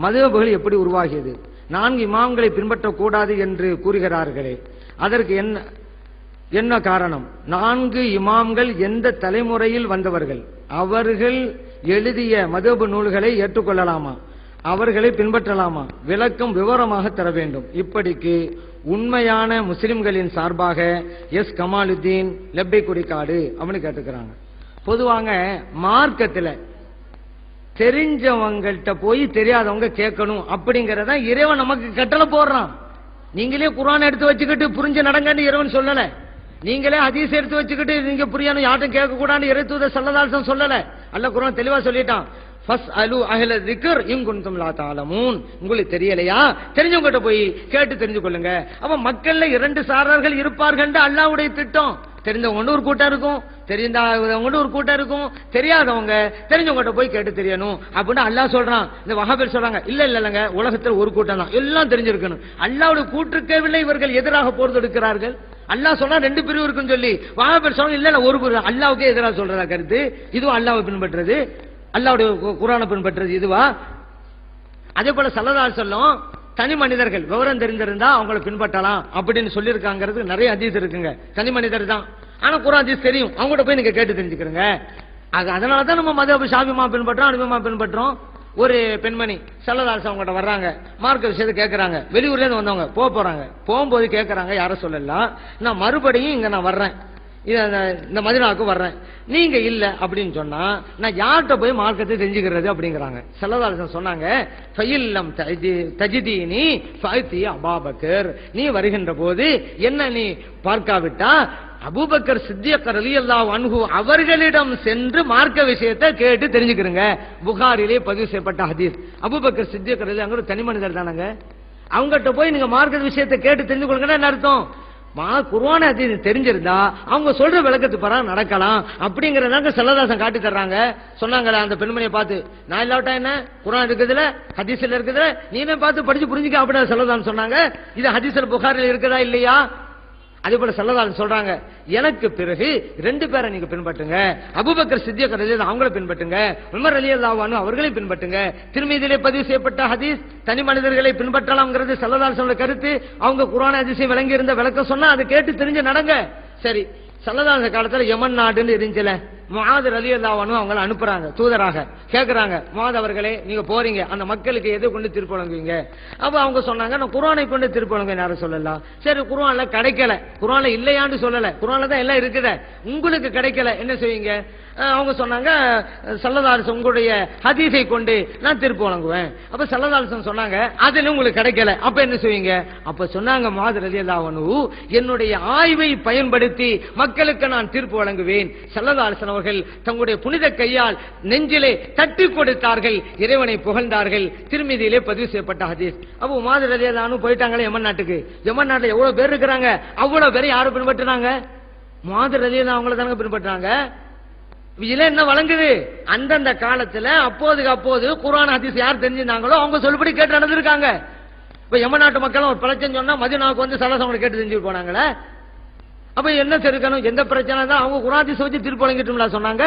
மதுஹபுகள் எப்படி உருவாகியது? 4 இமாம்களை பின்பற்றக்கூடாது என்று கூறுகிறார்களே, அதற்கு என்ன காரணம்? 4 இமாம்கள் எந்த தலைமுறையில் வந்தவர்கள்? அவர்கள் எழுதிய மதுஹப் நூல்களை ஏற்றுக்கொள்ளலாமா? அவர்களை பின்பற்றலாமா? விளக்கம் விவரமாக தர வேண்டும். இப்படிக்கு உண்மையான முஸ்லிம்களின் சார்பாக எஸ் கமாலுத்தீன் லெப்பை குடிக்காடு அப்படின்னு கேட்டுக்கிறாங்க. பொதுவாங்க மார்க்கத்தில் தெரிஞ்சவங்கள்ட்ட போய் தெரியாதவங்க கேட்கணும் அப்படிங்கறத இறைவன் நமக்கு கட்டளை போடுறான். நீங்களே குர்ஆன் எடுத்து வச்சுக்கிட்டு புரிஞ்சு நடங்கன்னு இறைவன் சொல்லல. நீங்களே ஹதீஸ் எடுத்து வச்சுக்கிட்டு நீங்க புரியணும் யார்ட்டும் கேட்க கூடாதுன்னு இறை தூதர் ஸல்லல்லாஹு அலைஹி வஸல்லம் சொல்லல. அல்லாஹ் குர்ஆன் தெளிவா சொல்லிட்டான், ஃபஸ்அலு அஹ்ல ஸிக்ர் இன் குன்தும் லா தஅலமூன். உங்களுக்கு தெரியலையா, தெரிஞ்சவங்ககிட்ட போய் கேட்டு தெரிஞ்சு கொள்ளுங்க. அப்ப மக்கள்ல 2 சாரார்கள் இருப்பார்கள். அல்லாஹ்வுடைய திட்டம். தெரிந்தவங்க ஒரு கூட்டம் இருக்கும், தெரியாதவங்க ஒரு கூட்டம் இருக்கும். தெரியாதவங்க தெரிஞ்சவங்ககிட்ட போய் கேட்டு தெரியணும் அப்படின்னு அல்லாஹ் சொல்றான். இந்த வஹாபிகள் சொல்றாங்க, இல்லங்க உலகத்தில் ஒரு கூட்டம் தான், எல்லாம் தெரிஞ்சிருக்கணும். அல்லாஹ்வுடைய கூற்றுக்கவில்லை இவர்கள் எதிராக போர் தொடுக்கிறார்கள். அல்லாஹ் சொன்னா 2 பிரிவு இருக்குன்னு சொல்லி வஹாபிகள் சொல்றாங்க, இல்ல ஒரு பிரிவு. அல்லாஹ்வுக்கே எதிராக சொல்றதா கருத்து? இதுவும் அல்லாஹ்வை பின்பற்றுறது, அல்லாஹ்வுடைய குர்ஆனை பின்பற்றுறது இதுவா? அதே போல ஸல்லல்லாஹு அலைஹி வஸல்லம் தனி மனிதர்கள் விவரம் தெரிந்திருந்தா அவங்களை பின்பற்றலாம் அப்படின்னு சொல்லியிருக்காங்கிறது நிறைய ஹதீஸ் இருக்குங்க. தனி மனிதர் தான், ஆனா குர்ஆன் ஹதீஸ் தெரியும், அவங்ககிட்ட போய் நீங்க கேட்டு தெரிஞ்சுக்கிறங்க. அதனால தான் நம்ம மதுஹப் ஷாஃபிமா பின்பற்றோம், ஹனஃபிமா பின்பற்றோம். ஒரு பெண்மணி ஸல்லல்லாஹு அலைஹி வஸல்லம் அவங்ககிட்ட வர்றாங்க, மார்க்க விஷயத்தை கேட்கறாங்க. வெளியூர்ல இருந்து வந்தவங்க போறாங்க. போகும்போது கேட்கறாங்க, யார சொல்லலாம், நான் மறுபடியும் இங்க நான் வர்றேன், இந்த மதீனாவுக்கு வர்றேன், நீங்க இல்ல அப்படின்னு சொன்னா நான் யார்கிட்ட போய் மார்க்கத்தை தெரிஞ்சுக்கிறது அப்படிங்கிறாங்க. ஸல்லல்லாஹு அலைஹி வஸல்லம் சொன்னாங்க, ஃபயில்லம் தஜிதீனி ஃபஅதி அபூபக்கர். நீ வருகின்ற போது என்ன நீ பார்க்காவிட்டா அபூபக்கர் சித்திக் ரலியல்லாஹு அன்ஹு அவர்களிடம் சென்று மார்க்க விஷயத்தை கேட்டு தெரிஞ்சுக்கிறங்க. புகாரிலே பதிவு செய்யப்பட்ட ஹதீஸ். அபூபக்கர் சித்திக் ரலியல்லாஹு அன்ஹு தனி மனிதர் தானங்க, அவங்ககிட்ட போய் நீங்க மார்க்க விஷயத்தை கேட்டு தெரிஞ்சு கொள்ளுங்கன்னா என்ன அர்த்தம்? குர்ஆன் ஹதீஸ் தெரிஞ்சிருந்தா அவங்க சொல்ற விளக்கத்து பரா நடக்கலாம் அப்படிங்கறதாங்க ஸல்லல்லாஹு காட்டி தர்றாங்க. சொன்னாங்களே அந்த பெண்மணியை பார்த்து, நான் இல்லாட்டா என்ன, குர்ஆன் இருக்குதுல ஹதீஸ்ல இருக்குதுல, நீனே பார்த்து படிச்சு புரிஞ்சுக்க அப்படின்னு ஸல்லல்லாஹு சொன்னாங்க. இது ஹதீஸ்ல புகாரில இருக்குதா இல்லையா? அதே போல ஸல்லல்லாஹு சொல்றாங்க, எனக்கு பிறகு 2 பேரை நீங்க பின்பற்றுங்க. அபூபக்கர் சித்திக் ரலியல்லாஹு அவங்களை பின்பற்றுங்க, உமர் ரலியல்லாஹு அன்ஹு அவர்களை பின்பற்றுங்க. திருமீதியிலே பதிவு செய்யப்பட்ட ஹதீஸ் தனி மனிதர்களை பின்பற்றலாம்ங்கிறது ஸல்லல்லாஹு அலைஹி வஸல்லம் கருத்து. அவங்க குர்ஆன் ஹதீஸை விளங்கி இருந்த விளக்கம் சொன்னா அதை கேட்டு தெரிஞ்சு நடங்க. சரி, ஸல்லல்லாஹு அலைஹி காலத்துல யமன் நாடுன்னு இருந்துச்சுல, முஆத் ரலியல்லாஹு அன்ஹு அவங்கள அனுப்புறாங்க தூதராக. கேக்குறாங்க, முஆத் அவர்களே நீங்க போறீங்க, அந்த மக்களுக்கு எதை கொண்டு தீர்ப்பு வழங்குவீங்க? அப்ப அவங்க சொன்னாங்க, நான் குர்ஆனை கொண்டு தீர்ப்பு வழங்குவேன். யாரும் சொல்லலாம். சரி, குர்ஆன்ல கிடைக்கல, குர்ஆன்ல இல்லையான்னு சொல்லல, குர்ஆன்ல தான் எல்லாம் இருக்குது, உங்களுக்கு கிடைக்கல, என்ன செய்வீங்க? அவங்க சொன்னாங்க, ஸல்லல்லாஹு அலைஹி உங்களுடைய ஹதீஸை கொண்டு நான் தீர்ப்பு வழங்குவேன். அப்ப ஸல்லல்லாஹு அலைஹி சொன்னாங்க, அதுல உங்களுக்கு கிடைக்கல, அப்ப என்ன செய்வீங்க? அப்ப சொன்னாங்க முஆத் ரலியல்லாஹு அன்ஹு, என்னுடைய ஆய்வை பயன்படுத்தி மக்களுக்கு நான் தீர்ப்பு வழங்குவேன். ஸல்லல்லாஹு அலைஹி அவர்கள் தங்களுடைய புனித கையால் நெஞ்சிலே தட்டி கொடுத்தார்கள், இறைவனை புகழ்ந்தார்கள். திருமீதியிலே பதிவு செய்யப்பட்ட ஹதீஸ். அப்போ முஆத் ரலியல்லாஹு அன்ஹு போயிட்டாங்களே யமன் நாட்டுக்கு. யமன் நாட்டுல எவ்வளவு பேர் இருக்கிறாங்க, அவ்வளவு பேர் யாரை பின்பற்றினாங்க? முஆத் ரலியல்லாஹு அவங்கள தானங்க பின்பற்றாங்க. இதுல என்ன வழங்குது? அந்தந்த காலத்துல அப்போதுக்கு அப்போது குர்ஆன் ஹதீஸ் யார் தெரிஞ்சிருந்தாங்களோ அவங்க சொல்படி கேட்டு நடந்திருக்காங்க. இப்ப யமன் நாட்டு மக்கள் ஒரு பிரச்சனை சொன்னா மதீனாவுக்கு வந்து ஸல்லல்லாஹு அலைஹி கேட்டு தெரிஞ்சு போனாங்களே. அப்ப என்ன தெரிக்கணும்? எந்த பிரச்சனை தான் அவங்க குர்ஆன் ஹதீஸ் வச்சு தீர்ப்பு வழங்கிட்டும்ல சொன்னாங்க.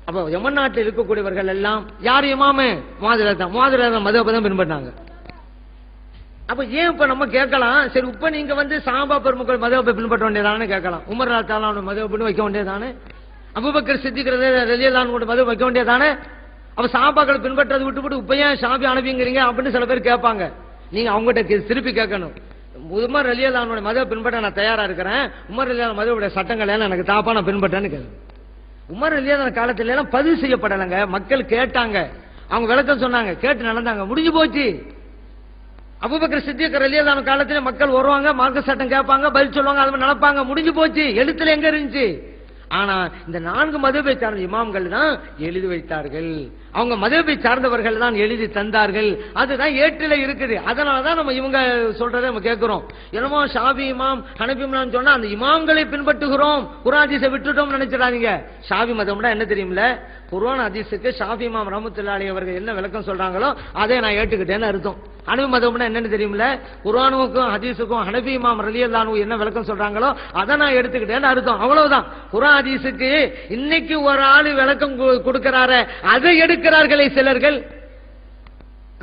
அப்ப யமன் நாட்டில் இருக்கக்கூடியவர்கள் எல்லாம் யார் இமாமு? முஆத் தான். முஆத் மதுஹப் தான் பின்பற்றாங்க. அப்ப ஏன் இப்ப நம்ம கேட்கலாம், சரி இப்ப நீங்க வந்து சஹாபா பெருமக்கள் மதுஹப்பை பின்பற்ற வேண்டியதானே கேட்கலாம். உமர் ரலியல்லாஹு அன்ஹு மதுஹப்னு வைக்க வேண்டியதானே, அபூபக்கர் சித்திக் ரலியல்லாஹு அன்ஹு மதுஹப் வைக்க வேண்டியதானே. அப்ப சஹாபாக்களை பின்பற்றதை விட்டுவிட்டு இப்ப ஏன் ஷாஃபி ஹனஃபிங்கிறீங்க அப்படின்னு சில பேர் கேட்பாங்க. நீங்க அவங்ககிட்ட திருப்பி கேட்கணும், உமர் ரலியல்லாஹு அன்ஹு மதுஹப் பின்பற்ற நான் தயாரா இருக்கிறேன், உமர் ரலியல்லாஹு மதுஹப்புடைய சட்டங்கள் எல்லாம் எனக்கு தாப்பா நான் பின்பற்றேன்னு கேட்கணும். உமர் ரலியல்லாஹு காலத்துல எல்லாம் பதிவு செய்யப்படலைங்க, மக்கள் கேட்டாங்க, அவங்க விளக்கம் சொன்னாங்க, கேட்டு நடந்தாங்க, முடிஞ்சு போச்சு. அபூபக்கர் சித்திக் ரலியல்லாஹு அன்ஹு காலத்துல மக்கள் வருவாங்க, மார்க்க சட்டம் கேட்பாங்க, பதில் சொல்லுவாங்க, அது மாதிரி நடப்பாங்க, முடிஞ்சு போச்சு. எழுத்துல எங்க இருந்துச்சு? ஆனா இந்த 4 மதுஹப்பை சார்ந்த இமாம்கள் தான் எழுதி வைத்தார்கள், அவங்க மதுஹப்பை சார்ந்தவர்கள் தான் எழுதி தந்தார்கள், அதுதான் ஏட்டில இருக்குது. அதனாலதான் நம்ம இவங்க சொல்றதை நம்ம கேட்கிறோம். என்னமோ ஷாஃபி இமாம் ஹனஃபி இமாம் சொன்னா அந்த இமாம்களை பின்பற்றுகிறோம், குர்ஆன் ஹதீஸை விட்டுட்டோம் நினைச்சிடாதீங்க. ஷாஃபி மதம்னா என்ன தெரியுமில்ல, குர்ஆன் ஹதீஸுக்கு ஷாஃபி இமாம் ரஹ்மத்துல்லாஹி அலைஹி அவர்கள் என்ன விளக்கம் சொல்றாங்களோ அதை நான் ஏற்றுக்கிட்டேன்னு அர்த்தம். ஹனஃபி மதம்னா என்னன்னு தெரியுமில்ல, குர்ஆனுக்கும் ஹதீஸுக்கும் ஹனஃபி இமாம் ரலியல்லாஹு அன்ஹு என்ன விளக்கம் சொல்றாங்களோ அதை நான் எடுத்துக்கிட்டேன்னு அர்த்தம், அவ்வளவுதான். குர்ஆன் ஹதீஸுக்கு இன்னைக்கு ஒரு ஆளு விளக்கம் கொடுக்கிறாரு, அதை எடுக்கிறார்களே சிலர்கள்,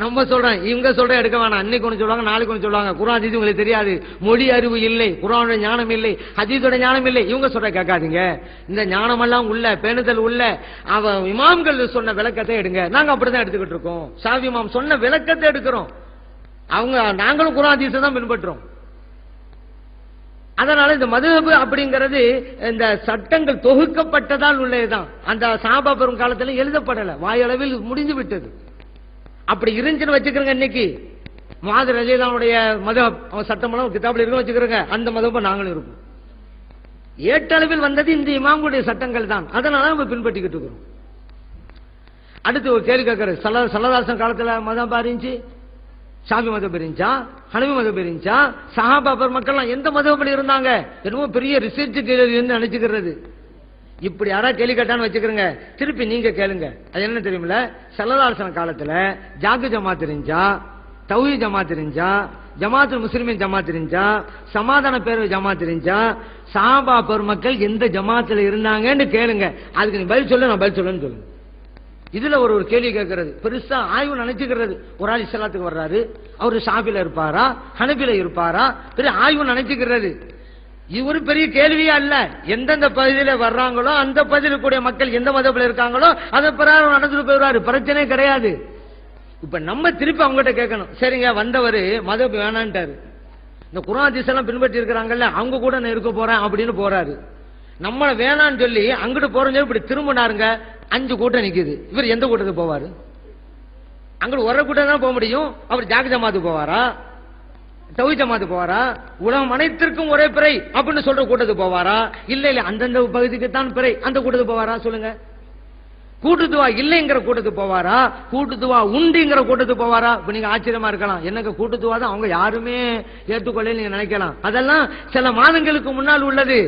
நம்ம சொல்றேன், இவங்க சொல்ற எடுக்க வேணாம். இன்னைக்கு ஒன்று சொல்லுவாங்க, நாளைக்கு ஒன்று சொல்லுவாங்க. குர்ஆன் ஹதீஸ் உங்களுக்கு தெரியாது, மொழி அறிவு இல்லை, குர்ஆனுடைய ஞானம் இல்லை, ஹதீஸோட ஞானம் இல்லை. இவங்க சொல்ற கேட்காதீங்க. இந்த ஞானமெல்லாம் உள்ள பேணுதல் உள்ள இமாம்கள் சொன்ன விளக்கத்தை எடுங்க. நாங்க அப்படிதான் எடுத்துக்கிட்டு இருக்கோம். ஷாஃபி இமாம் சொன்ன விளக்கத்தை எடுக்கிறோம். நாங்களும் குர்ஆன் ஹதீஸை தான் பின்பற்றோம். அதனால இந்த மதுஹப் அப்படிங்கிறது இந்த சட்டங்கள் தொகுக்கப்பட்டதால் உள்ளதுதான். அந்த சஹாபா பெரும் காலத்துல எழுதப்படல, வாயளவில் முடிஞ்சு விட்டது. அப்படி இருந்துச்சுன்னு வச்சுக்கிறோங்க. இன்னைக்கு முஆத் ரலியல்லாஹுடைய மதுஹப் அவன் சட்டமெல்லாம் கிதாபில் இருக்குன்னு வச்சுக்கிறோங்க. அந்த மதுஹப் நாங்களும் இருப்போம். ஏற்றளவில் வந்தது இந்த இமாம்களுடைய சட்டங்கள் தான். அதனால நம்ம பின்பற்றிக்கிட்டு இருக்கிறோம். அடுத்து ஒரு கேள்வி கேட்கறது, சல்லல்லாஹு காலத்துல மதுஹப் இருந்துச்சு, ஷாஃபி மதுஹப் இருந்துச்சா, ஹனஃபி மதுஹப் இருந்துச்சா, சஹாபா பெருமக்கள்லாம் எந்த மதுஹப்ல இருந்தாங்க? என்னமோ பெரிய ரிசர்ச் கேள்வின்னு நினைச்சுக்கிறது. இப்படி யாரா கேள்வி கேட்டான்னு வச்சுக்கிறங்க, திருப்பி நீங்க கேளுங்க. அது என்ன தெரியுமில்ல, ஸல்லல்லாஹு அலைஹி வஸல்லம் காலத்துல ஜாக்கு ஜமாத் இருந்துச்சா, தௌஹீத் ஜமாத் இருந்துச்சா, ஜமாத்துல் முஸ்லிமீன் ஜமாத் இருந்துச்சா, சமாதான பேரவை ஜமாத் இருந்துச்சா, சஹாபா பெருமக்கள் எந்த ஜமாத்துல இருந்தாங்கன்னு கேளுங்க. அதுக்கு நீ பதில் சொல்ல, நான் பதில் சொல்லணும்னு சொல்லுங்க. இதுல ஒரு கேள்வி கேட்கறது பெருசா ஆய்வு நினைச்சுக்கிறது. ஒரு ஆள் இஸ்லாத்துக்கு வர்றாரு, அவரு ஷாஃபில இருப்பாரா, ஹனபில இருப்பாரா, பெரிய ஆய்வு நினைச்சுக்கிறது. இது ஒரு பெரிய கேள்வியா இல்ல. எந்தெந்த பகுதியில வர்றாங்களோ அந்த பகுதியில் கூடிய மக்கள் எந்த மதத்துல இருக்காங்களோ அதை பிரகாரம் நடந்துட்டு போயிடுவாரு, பிரச்சனை கிடையாது. இப்ப நம்ம திருப்பி அவங்ககிட்ட கேட்கணும், சரிங்க வந்தவர் மதப் வேணான்ட்டாரு, இந்த குர்ஆன் ஹதீஸ் எல்லாம் பின்பற்றி இருக்கிறாங்கல்ல, அவங்க கூட நான் இருக்க போறேன் அப்படின்னு போறாரு. நம்மள வேணான்னு சொல்லி அங்கிட்டு போறோம், இப்படி திரும்பினாருங்க, 5 கூட்டம் நிக்குது. இவர் எந்த கூட்டத்துக்கு போவாரு? அங்கிட்டு ஒரு கூட்டம் தான் போக முடியும். அவர் ஜாக் ஜமாத்துக்கு போவாரா, தௌஹீத் ஜமாத்துக்கு போவாரா, உலகம் அனைத்திற்கும் ஒரே பிறை அப்படின்னு சொல்ற கூட்டத்துக்கு போவாரா, இல்ல இல்ல அந்தந்த பகுதிக்கு தான் பிறை அந்த கூட்டத்துக்கு போவாரா? சொல்லுங்க. கூட்டுத்துவா இல்லைங்கிற கூட்டத்துக்கு போவாரா, கூட்டுத்துவா உண்டுங்கிற கூட்டத்துக்கு போவாரா? இப்ப நீங்க ஆச்சரியமா இருக்கலாம், எனக்கு கூட்டுத்துவா தான் அவங்க யாருமே ஏற்றுக்கொள்ள நீங்க நினைக்கலாம். அதெல்லாம் சில மாதங்களுக்கு முன்னால் உள்ளது.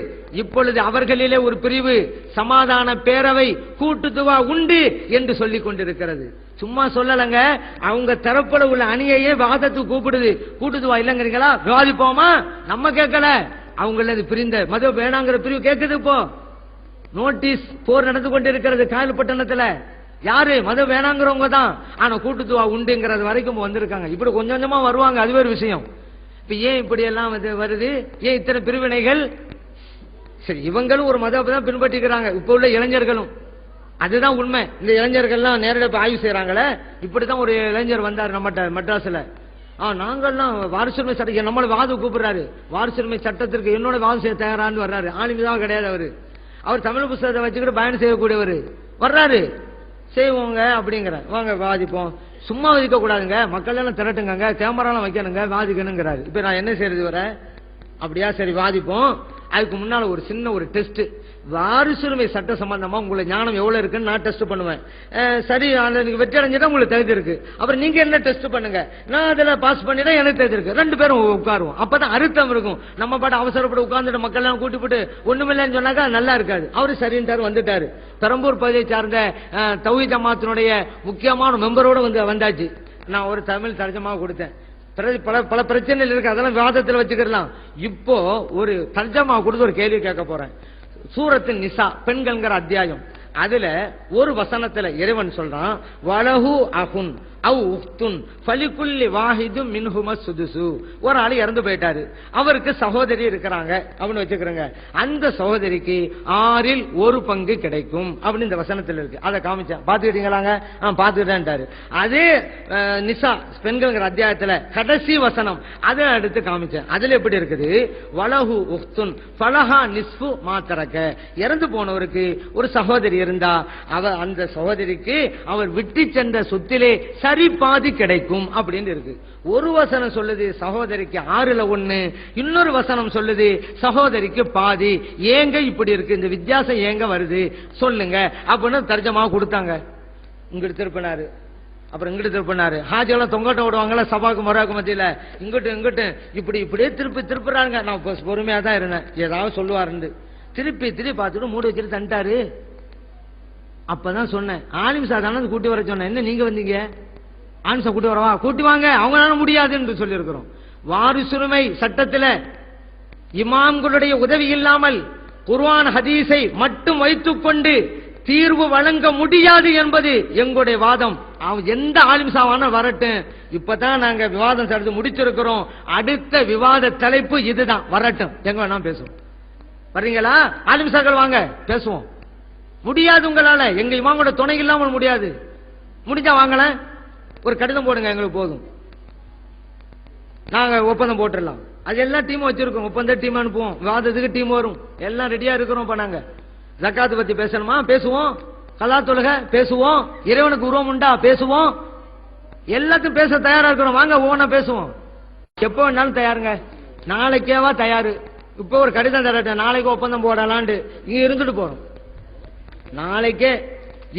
இப்பொழுது அவர்களிலே ஒரு பிரிவு சமாதான பேரவை கூட்டுத்துவா உண்டு என்று சொல்லிக் கொண்டிருக்கிறது. சும்மா சொல்லலங்க, அவங்க தரப்புல உள்ள அணியையே வாதத்துக்கு கூப்பிடுது. கூட்டுத்துவா இல்லைங்கிறீங்களா, விவாதிப்போமா? நம்ம கேட்கல, அவங்களது பிரிந்த மத வேணாங்கிற பிரிவு கேட்குது. இப்போ நோட்டீஸ் போர் நடந்து கொண்டிருக்கிறது காயல்பட்டணத்துல. யாரு? மத வேணாங்கிறவங்க தான். ஆனா கூட்டுத்துவா உண்டுங்கிறது வரைக்கும் வந்திருக்காங்க. இப்படி கொஞ்சம் கொஞ்சமா வருவாங்க, அது வேறு விஷயம். இப்ப ஏன் இப்படி எல்லாம் வருது? ஏன் இத்தனை பிரிவினைகள்? சரி, இவங்களும் ஒரு மதத்தை தான் பின்பற்றிக்கிறாங்க, இப்ப உள்ள இளைஞர்களும். அதுதான் உண்மை. இந்த இளைஞர்கள்லாம் நேரடியாக ஆய்வு செய்யறாங்களே. இப்படிதான் ஒரு இளைஞர் வந்தார் நம்மகிட்ட மெட்ராஸ்ல. நாங்கள்லாம் வாரிசுரிமை சட்டம் நம்மள வாது கூப்பிடுறாரு, வாரிசுரிமை சட்டத்திற்கு என்னோட வாதம் செய்ய தயாரான்னு வர்றாரு. ஆளுமைதான் கிடையாது அவரு. அவர் தமிழ் புத்தகத்தை வச்சுக்கிட்டு பயணம் செய்யக்கூடியவர் வர்றாரு. செய்வோங்க அப்படிங்கிற, வாங்க வாதிப்போம். சும்மா வதிக்க கூடாதுங்க, மக்கள் எல்லாம் திரட்டுங்க, கேமராலாம் வைக்கணுங்க, வாதிக்கணுங்கிறாரு. இப்ப நான் என்ன செய்யறது வர? அப்படியா, சரி வாதிப்போம். அதுக்கு முன்னால ஒரு சின்ன ஒரு டெஸ்ட், வாரிசுரிமை சட்ட சம்பந்தமா உங்களுக்கு ஞானம் எவ்வளவு இருக்குன்னு நான் டெஸ்ட் பண்ணுவேன். சரி, நீங்க வெற்றி அடைஞ்சிட்டா உங்களுக்கு தகுதி இருக்கு. அப்புறம் நீங்க என்ன டெஸ்ட் பண்ணுங்க, நான் அதுல பாஸ் பண்ணிட்டா எனக்கு தகுதி இருக்கு. 2 பேரும் உட்காருவோம். அப்பதான் அர்த்தம் இருக்கும். நம்ம பாட்டு அவசரப்பட்டு உட்கார்ந்துட்டு மக்கள் எல்லாம் கூட்டிவிட்டு ஒண்ணுமில்லைன்னு சொன்னாக்கா நல்லா இருக்காது. அவரு சரின்ட்டாரு, வந்துட்டாரு. பெரம்பூர் பகுதியை சார்ந்த தௌஹீத் ஜமாத்தினுடைய முக்கியமான மெம்பரோட வந்தாச்சு. நான் ஒரு தமிழ் தர்ஜமா கொடுத்தேன். பல பிரச்சனைகள் இருக்கு, அதெல்லாம் விவாதத்தில் வச்சுக்கலாம். இப்போ ஒரு தர்ஜமா கொடுத்து ஒரு கேள்வி கேட்க போறேன். சூரத்தின் நிசா, பெண்கள்ங்கிற அத்தியாயம். அதுல ஒரு வசனத்துல இறைவன் சொல்றான், வலஹு அஹுன் அவ் உக்துன் ஃபலிகுல்லி வாஹிதும் மின்ஹும சுதுசு. ஒரு ஆள் இறந்து போயிட்டாரு, அவருக்கு சகோதரி இருக்கிறாங்க அப்படின்னு வச்சுக்கிறோங்க. அந்த சகோதரிக்கு 6இல் 1 பங்கு கிடைக்கும் அப்படின்னு இந்த வசனத்தில் இருக்கு. அதை காமிச்சேன், பாத்துக்கிட்டீங்களாங்க? பாத்துக்கிட்டேன்ட்டாரு. அதே நிசா பெண்கள்ங்கிற அத்தியாயத்துல கடைசி வசனம் அதை எடுத்து காமிச்சேன். அதுல எப்படி இருக்குது? வலஹு உக்துன் ஃபலஹா நிஸ்ஃபு மா தரக. இறந்து போனவருக்கு ஒரு சகோதரி இருந்தா அந்த சகோதரிக்கு அவர் விட்டு சென்ற சொத்திலே சரி பாதி கிடைக்கும் அப்படின்னு இருக்கு. ஒரு வசனம் சொல்லுது சகோதரிக்கு 6ல் 1, இன்னொரு வசனம் சொல்லுது சகோதரிக்கு பாதி. ஏங்க இப்படி இருக்கு? இந்த வித்தியாசம் ஏங்க வருது சொல்லுங்க அப்படின்னு தர்ஜமா கொடுத்தாங்க. இங்கிட்டு திருப்பினாரு, அப்புறம் இங்கிட்டு திருப்பினாரு. ஹாஜியெல்லாம் தொங்கட்ட ஓடுவாங்கல்ல சபாக்கு மொராக்கு மத்தியில, இங்கிட்டு இங்கிட்டு இப்படியே திருப்புறாங்க. நான் பொறுமையா தான் இருந்தேன், ஏதாவது சொல்லுவாரு. திருப்பி பார்த்துட்டு மூடி வச்சுட்டு தண்டாரு. அப்பதான் சொன்னேன், ஆலிம் சார் தானே கூட்டி வர சொன்னேன், என்ன நீங்க வந்தீங்க? ஆன்சா கூட்டி வரவா? கூட்டி வாங்க, அவங்களால முடியாது என்று சொல்லி இருக்கிறோம். வாரிசுரிமை சட்டத்தில் இமாம்களுடைய உதவி இல்லாமல் குர்ஆன் ஹதீஸை மட்டும் வைத்துக் கொண்டு தீர்வு வழங்க முடியாது என்பது எங்களுடைய வாதம். அவன் எந்த ஆலிம்சாவான வரட்டும். இப்பதான் நாங்க விவாதம் நடத்தி முடிச்சிருக்கிறோம். அடுத்த விவாத தலைப்பு இதுதான், வரட்டும், எங்க வேணா பேசுவோம். வர்றீங்களா? ஆலிம்சாக்கள் வாங்க பேசுவோம். முடியாது உங்களால, எங்க இமாமோட துணை இல்லாமல் முடியாது. முடிஞ்சா வாங்கல, ஒரு கடிதம் போடுங்க, எங்களுக்கு போதும், நாங்க ஒப்பந்தம் போட்டுடலாம். அது எல்லாம் டீம் வச்சிருக்கோம், ஒப்பந்த டீம் அனுப்புவோம், விவாதத்துக்கு டீம் வரும், எல்லாம் ரெடியா இருக்கிறோம். இப்ப நாங்க ஜக்காத்து பத்தி பேசணுமா பேசுவோம், கலா தொழுக பேசுவோம், இறைவனுக்கு உருவம் உண்டா பேசுவோம், எல்லாத்தையும் பேச தயாரா இருக்கிறோம். வாங்க ஒவ்வொன்னா பேசுவோம். எப்ப வேணாலும் தயாருங்க. நாளைக்கேவா தயாரு? இப்ப ஒரு கடிதம் தரட்ட, நாளைக்கு ஒப்பந்தம் போடலான்ட்டு இங்க இருந்துட்டு போறோம். நாளைக்கே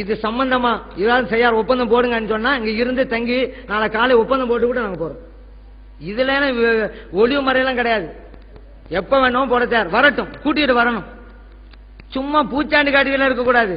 இது சம்பந்தமா ஏதாவது செய்யார் ஒப்பந்தம் போடுங்கன்னு சொன்னா இங்க இருந்து தங்கி நாளை காலை ஒப்பந்தம் போட்டு கூட நாங்க போறோம். இதுல ஒளிவு மறையெல்லாம் கிடையாது. எப்ப வேணும் போட தயார், வரட்டும், கூட்டிட்டு வரணும். சும்மா பூச்சாண்டி காட்டிலாம் இருக்க கூடாது.